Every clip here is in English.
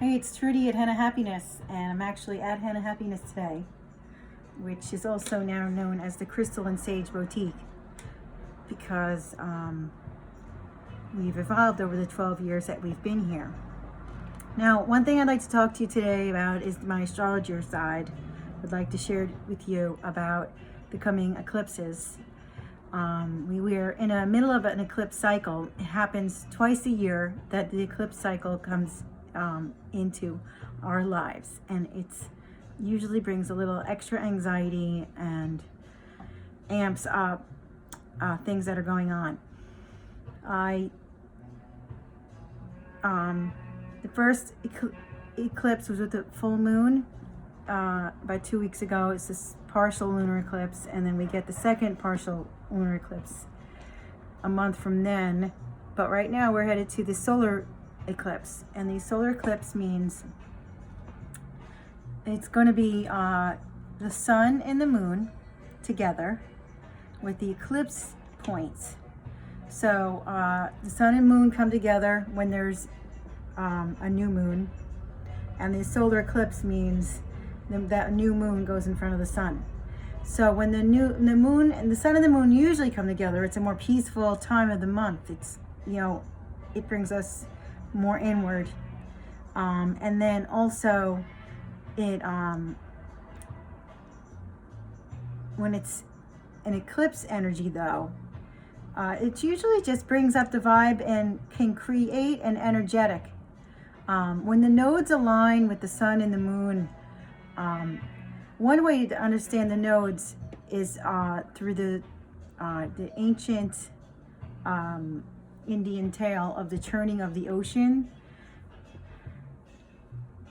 Hey, it's Trudy at Henna Happiness, and I'm actually at Henna Happiness today, which is also now known as the Crystal and Sage Boutique, because we've evolved over the 12 years that we've been here. Now, one thing I'd like to talk to you today about is my astrologer side. I'd like to share with you about the coming eclipses. We're in the middle of an eclipse cycle. It happens twice a year that the eclipse cycle comes into our lives, and it's usually brings a little extra anxiety and amps up things that are going on. The first eclipse was with the full moon about 2 weeks ago. It's this partial lunar eclipse, and then we get the second partial lunar eclipse a month from then. But right now we're headed to the solar eclipse, and the solar eclipse means it's going to be the sun and the moon together with the eclipse points. So the sun and moon come together when there's a new moon, and the solar eclipse means that new moon goes in front of the sun. So when the moon and the sun and the moon usually come together, it's a more peaceful time of the month. It's, it brings us more inward, and then also it when it's an eclipse energy though, it usually just brings up the vibe and can create an energetic. When the nodes align with the sun and the moon, one way to understand the nodes is through the ancient Indian tale of the churning of the ocean.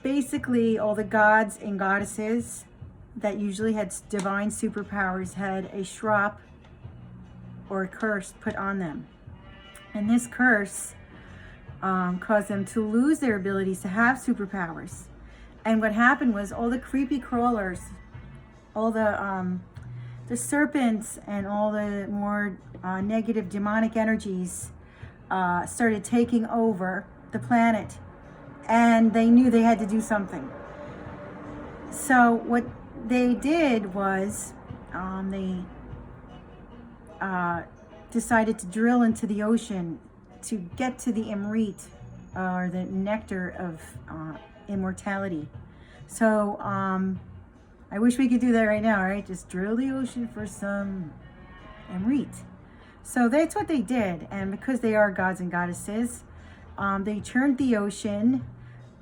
Basically, all the gods and goddesses that usually had divine superpowers had a shrap or a curse put on them. And this curse caused them to lose their abilities to have superpowers. And what happened was all the creepy crawlers, all the serpents, and all the more negative demonic energies started taking over the planet, and they knew they had to do something. So what they did was they decided to drill into the ocean to get to the Amrit, or the nectar of immortality. So I wish we could do that right now, right? Just drill the ocean for some Amrit. So that's what they did, and because they are gods and goddesses, they churned the ocean.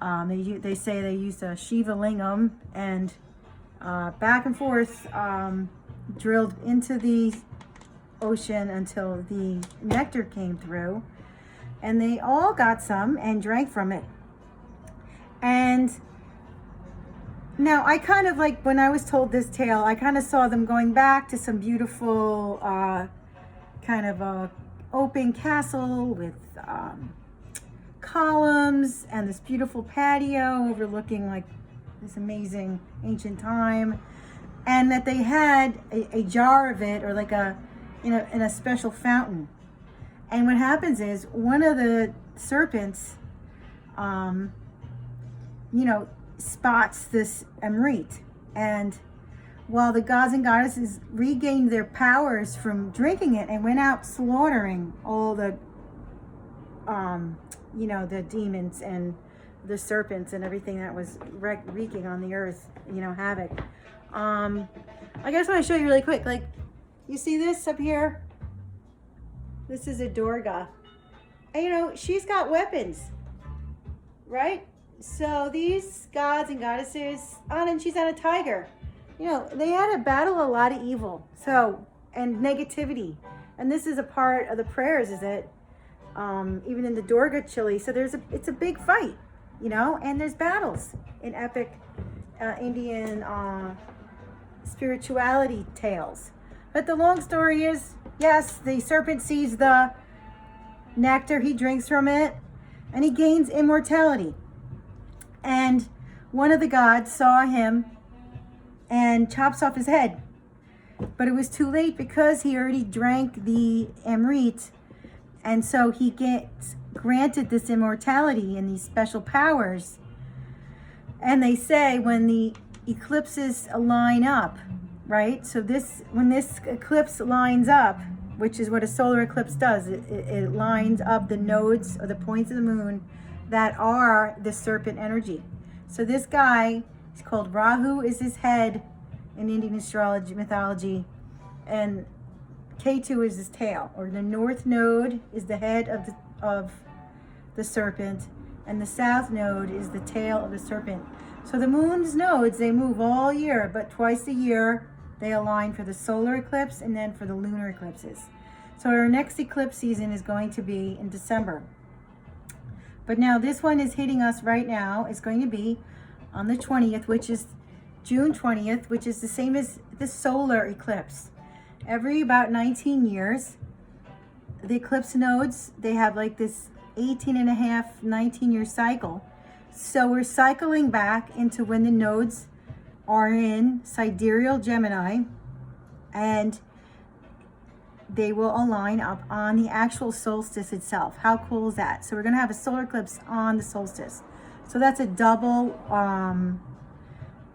They say they used a Shiva lingam and back and forth drilled into the ocean until the nectar came through, and they all got some and drank from it. And now I kind of like, when I was told this tale, I kind of saw them going back to some beautiful kind of a open castle with columns and this beautiful patio overlooking like this amazing ancient time, and that they had a jar of it, or like in a special fountain. And what happens is one of the serpents spots this Amrit, and while the gods and goddesses regained their powers from drinking it and went out slaughtering all the the demons and the serpents and everything that was wreaking on the earth, havoc. I just want to show you really quick. Like, you see this up here? This is a Durga. And she's got weapons, right? So these gods and goddesses, and she's on a tiger. They had to battle a lot of evil, and negativity. And this is a part of the prayers, is that even in the Durga chili, so it's a big fight, and there's battles in epic Indian spirituality tales. But the long story is, yes, the serpent sees the nectar, he drinks from it, and he gains immortality. And one of the gods saw him and chops off his head. But it was too late, because he already drank the Amrit, and so he gets granted this immortality and these special powers And they say when the eclipses line up, right? So when this eclipse lines up, which is what a solar eclipse does, it lines up the nodes or the points of the moon that are the serpent energy. So this guy is called Rahu, is his head in Indian astrology mythology, and Ketu is his tail, or the north node is the head of the serpent, and the south node is the tail of the serpent. So the moon's nodes, they move all year, but twice a year they align for the solar eclipse and then for the lunar eclipses. So our next eclipse season is going to be in December. But now this one is hitting us right now. It's going to be on the 20th, which is June 20th, which is the same as the solar eclipse. Every about 19 years, the eclipse nodes, they have like this 18 and a half, 19-year cycle. So we're cycling back into when the nodes are in sidereal Gemini, and they will align up on the actual solstice itself. How cool is that? So we're going to have a solar eclipse on the solstice. So that's a double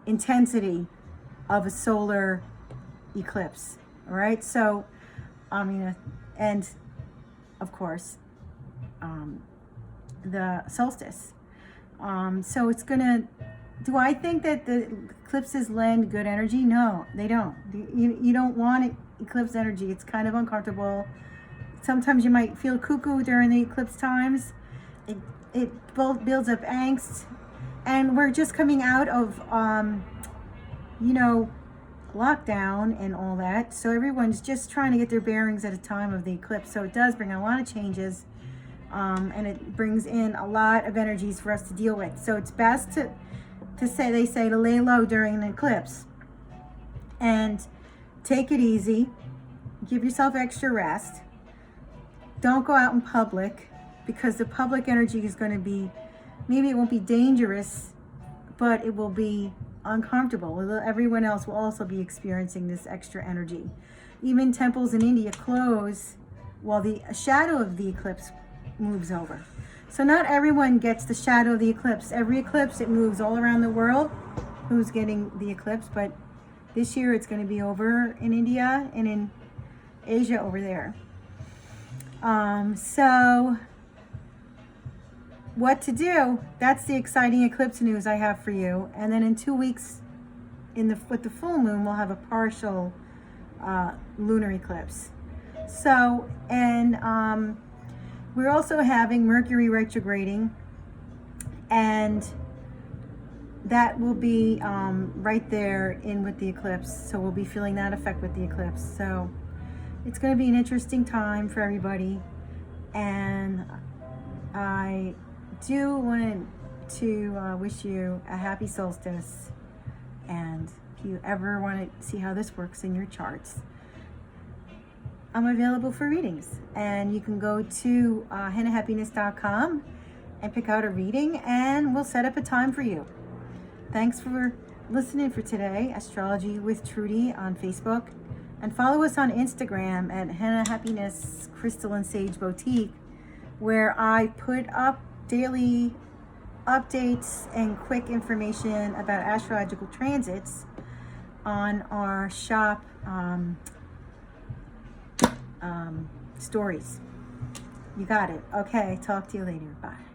intensity of a solar eclipse. All right. So, and of course, the solstice. So it's going to, do I think that the eclipses lend good energy? No, they don't. You don't want eclipse energy. It's kind of uncomfortable. Sometimes you might feel cuckoo during the eclipse times. It builds up angst. And we're just coming out of, lockdown and all that. So everyone's just trying to get their bearings at a time of the eclipse. So it does bring a lot of changes. And it brings in a lot of energies for us to deal with. So it's best to lay low during an eclipse and take it easy. Give yourself extra rest. Don't go out in public, because the public energy is going to be, maybe it won't be dangerous, but it will be uncomfortable. Everyone else will also be experiencing this extra energy. Even temples in India close while the shadow of the eclipse moves over. So not everyone gets the shadow of the eclipse. Every eclipse, it moves all around the world who's getting the eclipse, but this year it's going to be over in India and in Asia over there. So what to do? That's the exciting eclipse news I have for you. And then in 2 weeks, with the full moon, we'll have a partial lunar eclipse. So, and we're also having Mercury retrograding, and that will be right there in with the eclipse. So we'll be feeling that effect with the eclipse. So it's going to be an interesting time for everybody. And I do want to wish you a happy solstice. And if you ever want to see how this works in your charts, I'm available for readings. And you can go to hennahappiness.com and pick out a reading, and we'll set up a time for you. Thanks for listening for today. Astrology with Trudy on Facebook. And follow us on Instagram at Henna Happiness Crystal and Sage Boutique, where I put up daily updates and quick information about astrological transits on our shop stories. You got it. Okay, talk to you later. Bye.